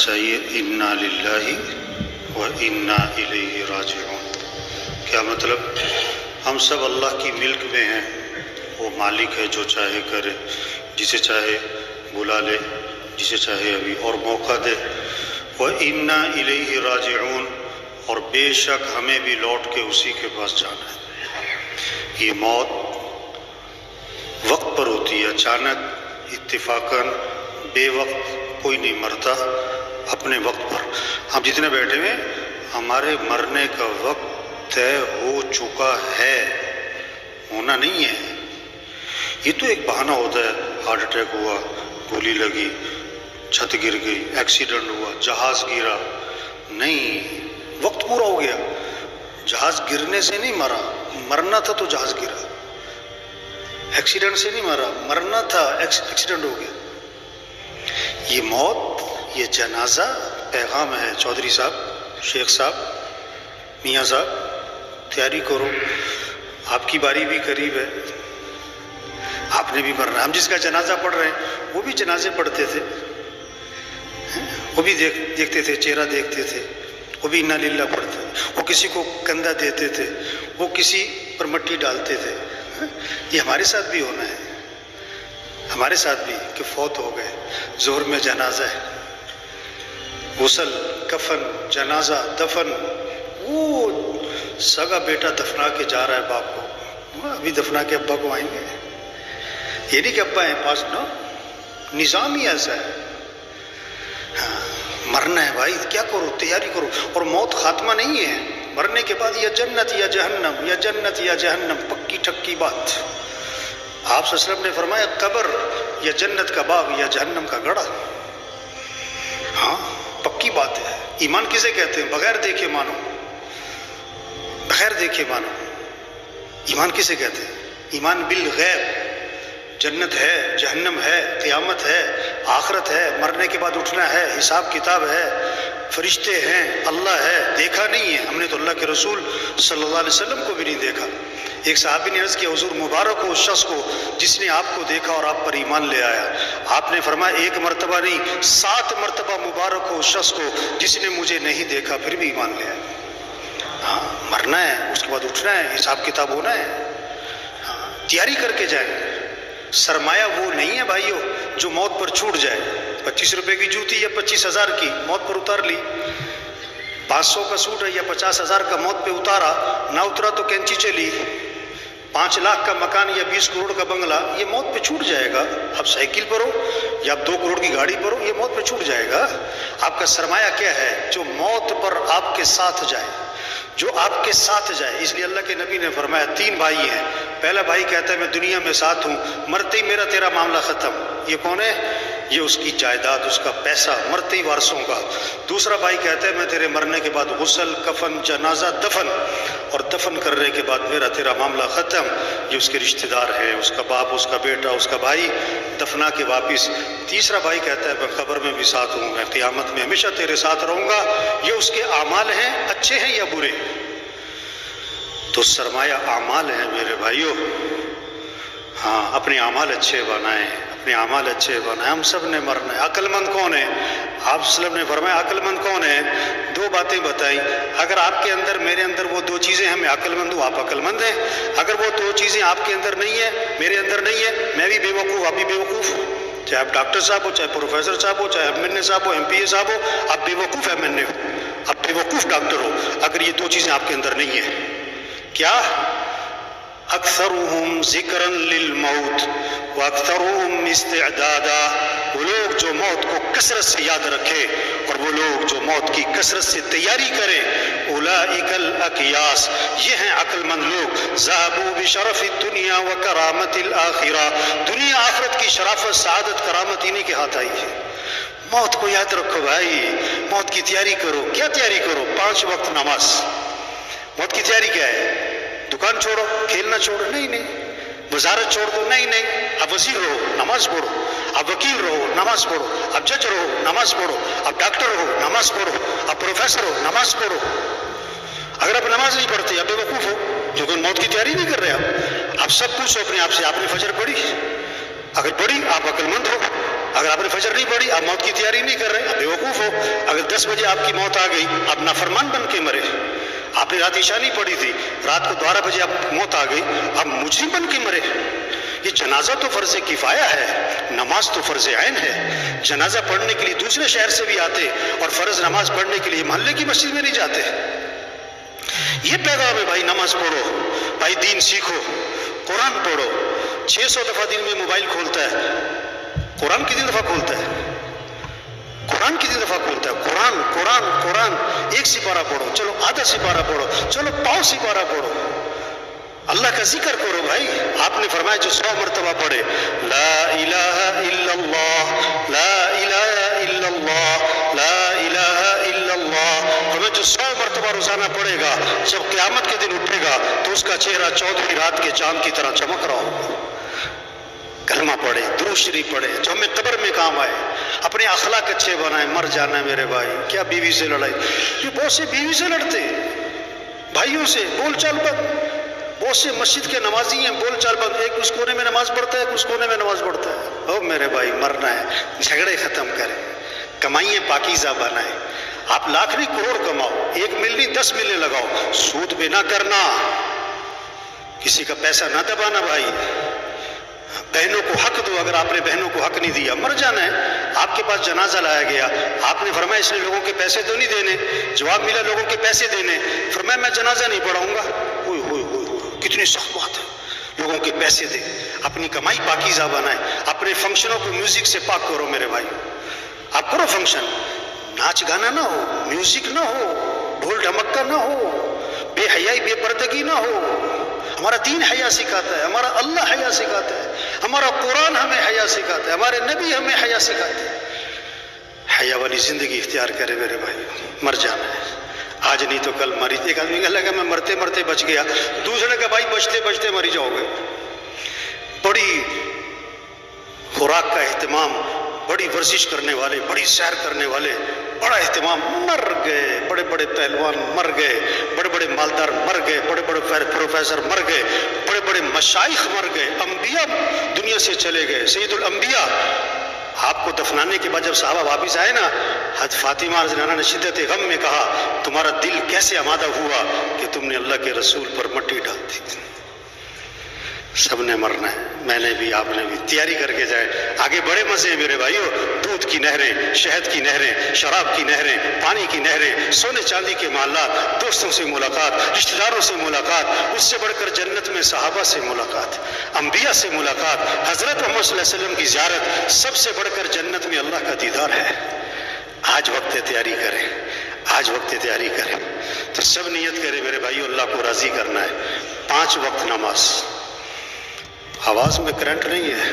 چاہیے انا للہ و انا الیہ راجعون۔ کیا مطلب؟ ہم سب اللہ کی ملک میں ہیں، وہ مالک ہے، جو چاہے کرے، جسے چاہے بلا لے، جسے چاہے ابھی اور موقع دے۔ وَإِنَّا إِلَيْهِ رَاجِعُونَ، اور بے شک ہمیں بھی لوٹ کے اسی کے پاس جانا ہے۔ یہ موت وقت پر ہوتی ہے، اچانک، اتفاقاً، بے وقت کوئی نہیں مرتا، اپنے وقت پر۔ ہم جتنے بیٹھے ہوئے ہمارے مرنے کا وقت طے ہو چکا ہے، ہونا نہیں ہے۔ یہ تو ایک بہانہ ہوتا ہے، ہارٹ اٹیک ہوا، گولی لگی، چھت گر گئی، ایکسیڈنٹ ہوا، جہاز گرا، نہیں، وقت پورا ہو گیا۔ جہاز گرنے سے نہیں مرا، مرنا تھا تو جہاز گرا۔ ایکسیڈنٹ سے نہیں مرا، مرنا تھا، ایکسیڈنٹ ہو گیا۔ یہ موت، یہ جنازہ پیغام ہے۔ چودھری صاحب، شیخ صاحب، میاں صاحب، تیاری کرو، آپ کی باری بھی قریب ہے، آپ نے بھی مرنا۔ ہم جس کا جنازہ پڑھ رہے ہیں وہ بھی جنازے پڑھتے تھے، وہ بھی دیکھتے تھے، چہرہ دیکھتے تھے، وہ بھی انا للہ پڑھتے تھے، وہ کسی کو کندھا دیتے تھے، وہ کسی پر مٹی ڈالتے تھے۔ یہ ہمارے ساتھ بھی ہونا ہے، ہمارے ساتھ بھی، کہ فوت ہو گئے، ظہر میں جنازہ ہے، غسل، کفن، جنازہ، دفن۔ وہ سگا بیٹا دفنا کے جا رہا ہے باپ کو، ابھی دفنا کے ابا کو آئیں گے، یہ نہیں کہ ابا ہیں پاس، نو، نظام ہی ایسا ہے۔ ہاں، مرنا ہے بھائی، کیا کرو، تیاری کرو۔ اور موت خاتمہ نہیں ہے، مرنے کے بعد یا جنت یا جہنم، یا جنت یا جہنم، پکی ٹھکی بات۔ آپ صلی اللہ علیہ وسلم نے فرمایا قبر یا جنت کا باغ یا جہنم کا گڑھا۔ ہاں، پکی بات ہے۔ ایمان کسے کہتے ہیں؟ بغیر دیکھے مانو، بغیر دیکھے مانو۔ ایمان کسے کہتے ہیں؟ ایمان بالغیب۔ جنت ہے، جہنم ہے، قیامت ہے، آخرت ہے، مرنے کے بعد اٹھنا ہے، حساب کتاب ہے، فرشتے ہیں، اللہ ہے۔ دیکھا نہیں ہے ہم نے تو، اللہ کے رسول صلی اللہ علیہ وسلم کو بھی نہیں دیکھا۔ ایک صحابی نے عرض کیا حضور مبارک ہو اس شخص کو جس نے آپ کو دیکھا اور آپ پر ایمان لے آیا۔ آپ نے فرمایا ایک مرتبہ نہیں، 7 مرتبہ مبارک ہو اس شخص کو جس نے مجھے نہیں دیکھا پھر بھی ایمان لے آیا۔ ہاں، مرنا ہے، اس کے بعد اٹھنا ہے، حساب کتاب ہونا ہے۔ ہاں، تیاری کر کے جائیں۔ سرمایہ وہ نہیں ہے بھائیو جو موت پر چھوٹ جائے۔ 25 روپے کی جوتی یا 25,000 کی، موت پر اتار لی۔ 500 کا سوٹ ہے یا 50,000 کا، موت پہ اتارا، نہ اترا تو کینچی چلی۔ 5 لاکھ کا مکان یا 20 کروڑ کا بنگلہ، یہ موت پہ چھوٹ جائے گا۔ آپ سائیکل پر ہو یا آپ 2 کروڑ کی گاڑی پر ہو، یہ موت پہ چھوٹ جائے گا۔ آپ کا سرمایہ کیا ہے؟ جو موت پر آپ کے ساتھ جائے، جو آپ کے ساتھ جائے۔ اس لیے اللہ کے نبی نے فرمایا 3 بھائی ہیں، پہلا بھائی کہتا ہے میں دنیا میں ساتھ ہوں، مرتے ہی میرا تیرا معاملہ ختم۔ یہ کون ہے؟ یہ اس کی جائیداد، اس کا پیسہ، مرتے ہی وارثوں کا۔ دوسرا بھائی کہتا ہے میں تیرے مرنے کے بعد غسل، کفن، جنازہ، دفن، اور دفن کرنے کے بعد میرا تیرا معاملہ ختم۔ یہ اس کے رشتہ دار ہیں، اس کا باپ، اس کا بیٹا، اس کا بھائی، دفنا کے واپس۔ تیسرا بھائی کہتا ہے میں قبر میں بھی ساتھ ہوں، میں قیامت میں ہمیشہ تیرے ساتھ رہوں گا۔ یہ اس کے اعمال ہیں، اچھے ہیں یا برے؟ تو سرمایہ اعمال ہیں میرے بھائیو۔ ہاں، اپنے اعمال اچھے بنائیں، اپنے اعمال اچھے بنائیں۔ ہم سب نے مرنا ہے۔ عقل مند کون ہے؟ آپ صلی اللہ علیہ وسلم نے فرمایا عقل مند کون ہے؟ 2 باتیں بتائیں۔ اگر آپ کے اندر، میرے اندر وہ 2 چیزیں ہیں، میں عقل مند ہوں، آپ عقل مند ہیں۔ اگر وہ 2 چیزیں آپ کے اندر نہیں ہیں، میرے اندر نہیں ہے، میں بھی بے وقوف، آپ بھی بے وقوف۔ چاہے آپ ڈاکٹر صاحب ہو، چاہے پروفیسر صاحب ہو، چاہے ایم این اے صاحب ہو، ایم پی اے صاحب ہو، آپ بے وقوف ایم این اے ہو، آپ بے وقوف ڈاکٹر ہو، اگر یہ 2 چیزیں آپ کے اندر نہیں ہیں۔ کیا؟ اکثرهم ذکرا للموت واکثرهم استعدادا، وہ لوگ جو موت کو کثرت سے یاد رکھے اور وہ لوگ جو موت کی کثرت سے تیاری کرے۔ اولئک الاکیاس، یہ ہیں عقل مند لوگ۔ ذهبوا بشرف الدنیا وکرامت الآخرہ، دنیا آخرت کی شرافت، سعادت، کرامت انہی کے ہاتھ آئی ہے۔ موت کو یاد رکھو بھائی، موت کی تیاری کرو۔ کیا تیاری کرو؟ 5 وقت نماز۔ موت کی تیاری کیا ہے؟ دکان چھوڑو، کھیلنا چھوڑو، نہیں نہیں۔ وزارت چھوڑ دو، نہیں نہیں۔ اب وزیر رہو، نماز پڑھو۔ اب وکیل رہو، نماز پڑھو۔ اب جج رہو، نماز پڑھو۔ اب ڈاکٹر رہو، نماز پڑھو۔ اب پروفیسر ہو، نماز پڑھو۔ اگر آپ نماز نہیں پڑھتے، آپ بے وقوف ہو، جو کہ موت کی تیاری نہیں کر رہے آپ سب پوچھو اپنے آپ سے، آپ نے فجر پڑھی؟ اگر پڑھی، آپ عقل مند ہو۔ اگر آپ نے فجر نہیں پڑھی، آپ موت کی تیاری نہیں کر رہے، آپ بیوقوف ہو۔ اگر 10 بجے آپ کی موت آ گئی، آپ نافرمان بن کے مرے۔ آپ نے رات عشاء نہیں پڑھی تھی، رات کو 12 بجے آپ موت آ گئی، آپ مجرم بن کے مرے۔ یہ جنازہ تو فرض کفایہ ہے، نماز تو فرض عین ہے۔ جنازہ پڑھنے کے لیے دوسرے شہر سے بھی آتے اور فرض نماز پڑھنے کے لیے محلے کی مسجد میں نہیں جاتے۔ یہ پیغام ہے بھائی، نماز پڑھو بھائی، دین سیکھو، قرآن پڑھو۔ 600 دفعہ دن میں موبائل کھولتا ہے، قرآن کتنی دفعہ کھولتا ہے؟ قرآن کتنی دفعہ کھولتا ہے؟ قرآن قرآن قرآن۔ ایک سپارہ پڑھو، چلو آدھا سپارہ پڑھو، چلو پاؤ سپارہ پڑھو۔ اللہ کا ذکر کرو بھائی۔ آپ نے فرمایا جو 100 مرتبہ پڑھے لا الہ الا اللہ لا الہ الا اللہ لا الہ الا اللہ، فرمایا جو 100 مرتبہ روزانہ پڑھے گا، جب قیامت کے دن اٹھے گا تو اس کا چہرہ 14ویں رات کے چاند کی طرح چمک رہا ہوگا۔ کلمہ پڑھے، درود شریف پڑھے، جو ہمیں قبر میں کام آئے، اپنے اخلاق اچھے بنائیں۔ مر جانا ہے میرے بھائی، کیا بیوی سے لڑائی؟ یہ بہت سے بیوی سے لڑتے، بھائیوں سے بول چال بند۔ بہت سے مسجد کے نمازی ہیں، بول چال بند، ایک اس کونے میں نماز پڑھتا ہے، ایک اس کونے میں نماز پڑھتا ہے۔ او میرے بھائی، مرنا ہے، جھگڑے ختم کریں، کمائیے پاکیزہ بنائیں۔ آپ لاکھ نہیں کروڑ کماؤ، 1 مل نہیں 10 ملیں لگاؤ، سود پہ نہ کرنا، کسی کا پیسہ نہ دبانا بھائی۔ بہنوں کو حق دو، اگر آپ نے بہنوں کو حق نہیں دیا، مر جانا ہے۔ آپ کے پاس جنازہ لایا گیا، آپ نے فرمایا اس نے لوگوں کے پیسے تو نہیں دینے، جواب ملا لوگوں کے پیسے دینے، فرمایا میں جنازہ نہیں پڑھاؤں گا۔ ہوئے ہوئے ہوئے ہوئے، کتنی سخت بات ہے، لوگوں کے پیسے دے، اپنی کمائی پاکیزہ بنائیں، اپنے فنکشنوں کو میوزک سے پاک کرو میرے بھائی۔ آپ کرو فنکشن، ناچ گانا نہ ہو، میوزک نہ ہو، ڈھول ڈھمکا نہ ہو، بے حیائی بے پردگی نہ ہو۔ ہمارا دین حیا سکھاتا ہے، ہمارا اللہ حیا سکھاتا ہے، ہمارا قرآن ہمیں حیا سکھاتا ہے، ہمارے نبی ہمیں حیا سکھاتے ہیں۔ حیا والی زندگی اختیار کرے میرے بھائی، مر جانا ہے، آج نہیں تو کل مری۔ ایک آدمی کہا لگا میں مرتے مرتے بچ گیا، دوسرے نے کہا بھائی بچتے بچتے مری جاؤ گے۔ بڑی خوراک کا اہتمام، بڑی ورزش کرنے والے، بڑی سیر کرنے والے، بڑا اہتمام، مر گئے۔ بڑے بڑے پہلوان مر گئے، بڑے بڑے مالدار مر گئے، بڑے بڑے پروفیسر مر گئے، بڑے بڑے مشائخ مر گئے، انبیاء دنیا سے چلے گئے، سید الانبیاء۔ آپ کو دفنانے کے بعد جب صحابہ واپس آئے نا، حضرت فاطمہ رضی اللہ عنہا نے شدت غم میں کہا تمہارا دل کیسے آمادہ ہوا کہ تم نے اللہ کے رسول پر مٹی ڈال دی۔ سب نے مرنا ہے، میں نے بھی، آپ نے بھی، تیاری کر کے جائیں۔ آگے بڑے مزے ہیں میرے بھائیوں، دودھ کی نہریں، شہد کی نہریں، شراب کی نہریں، پانی کی نہریں، سونے چاندی کے محلات، دوستوں سے ملاقات، رشتہ داروں سے ملاقات، اس سے بڑھ کر جنت میں صحابہ سے ملاقات، انبیاء سے ملاقات، حضرت محمد صلی اللہ علیہ وسلم کی زیارت، سب سے بڑھ کر جنت میں اللہ کا دیدار ہے۔ آج وقت تیاری کریں، آج وقت تیاری کریں۔ تو سب نیت کریں میرے بھائیوں، اللہ کو راضی کرنا ہے۔ 5 وقت نماز۔ آواز میں کرنٹ نہیں ہے،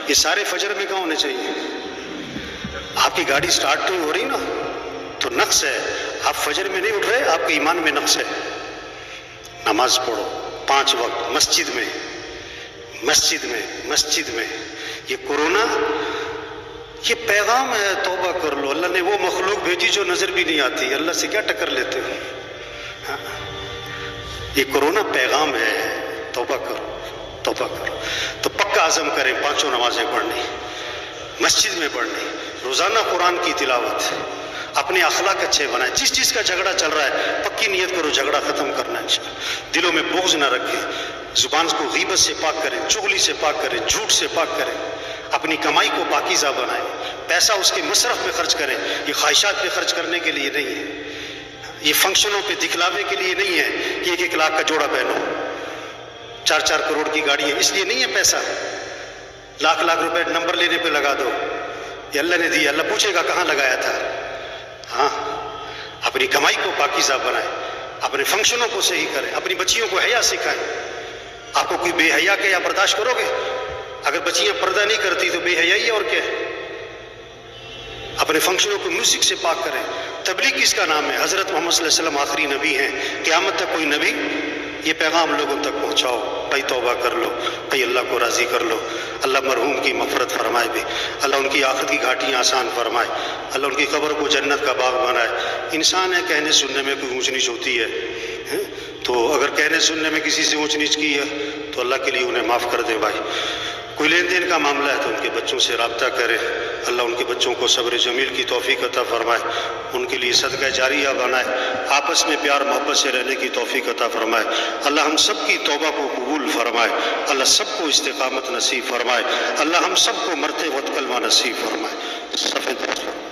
یہ سارے فجر میں کہاں ہونے چاہیے؟ آپ کی گاڑی سٹارٹ نہیں ہو رہی نا تو نقص ہے، آپ فجر میں نہیں اٹھ رہے، آپ کے ایمان میں نقص ہے۔ نماز پڑھو 5 وقت، مسجد میں، مسجد میں، مسجد میں۔ یہ کورونا یہ پیغام ہے، توبہ کر لو۔ اللہ نے وہ مخلوق بھیجی جو نظر بھی نہیں آتی، اللہ سے کیا ٹکر لیتے ہو؟ یہ کورونا پیغام ہے، توبہ کرو، توبہ کرو۔ تو پکا عزم کریں 5 نمازیں پڑھنی، مسجد میں پڑھنی، روزانہ قرآن کی تلاوت، اپنے اخلاق اچھے بنائیں۔ جس چیز کا جھگڑا چل رہا ہے پکی نیت کرو جھگڑا ختم کرنا ہے انشاءاللہ۔ دلوں میں بغض نہ رکھیں، زبان کو غیبت سے پاک کریں، چغلی سے پاک کریں، جھوٹ سے پاک کریں، اپنی کمائی کو پاکیزہ بنائیں۔ پیسہ اس کے مصرف میں خرچ کریں، یہ خواہشات پہ خرچ کرنے کے لیے نہیں ہے، یہ فنکشنوں پہ دکھلاوے کے لیے نہیں ہے کہ 1-1 لاکھ کا جوڑا پہنو، 4-4 کروڑ کی گاڑی ہے، اس لیے نہیں ہے پیسہ۔ لاکھ روپے نمبر لینے پہ لگا دو، یہ اللہ نے دیا، اللہ پوچھے گا کہاں لگایا تھا۔ ہاں، اپنی کمائی کو پاکیزہ بنائیں، اپنے فنکشنوں کو صحیح کریں، اپنی بچیوں کو حیا سکھائیں۔ آپ کو کوئی بے حیا کہ یا برداشت کرو گے؟ اگر بچیاں پردہ نہیں کرتی تو بے حیائی ہے اور کیا ہے۔ اپنے فنکشنوں کو میوزک سے پاک کریں۔ تبلیغ کس کا نام ہے؟ حضرت محمد صلی اللہ علیہ وسلم آخری نبی ہیں، قیامت تک کوئی نبی یہ پیغام لوگوں تک پہنچاؤ۔ بھائی توبہ کر لو، بھائی اللہ کو راضی کر لو۔ اللہ مرحوم کی مغفرت فرمائے بھی، اللہ ان کی آخرت کی گھاٹیاں آسان فرمائے، اللہ ان کی قبر کو جنت کا باغ بنائے۔ انسان ہے، کہنے سننے میں کوئی اونچ نیچ ہوتی ہے، تو اگر کہنے سننے میں کسی سے اونچ نیچ کی ہے تو اللہ کے لیے انہیں معاف کر دے بھائی۔ کوئی لین دین کا معاملہ ہے تو ان کے بچوں سے رابطہ کرے، اللہ ان کے بچوں کو صبر جمیل کی توفیق عطا فرمائے، ان کے لیے صدقہ جاریہ بنائے، آپس میں پیار محبت سے رہنے کی توفیق عطا فرمائے، اللہ ہم سب کی توبہ کو قبول فرمائے، اللہ سب کو استقامت نصیب فرمائے، اللہ ہم سب کو مرتے وقت کلمہ نصیب فرمائے۔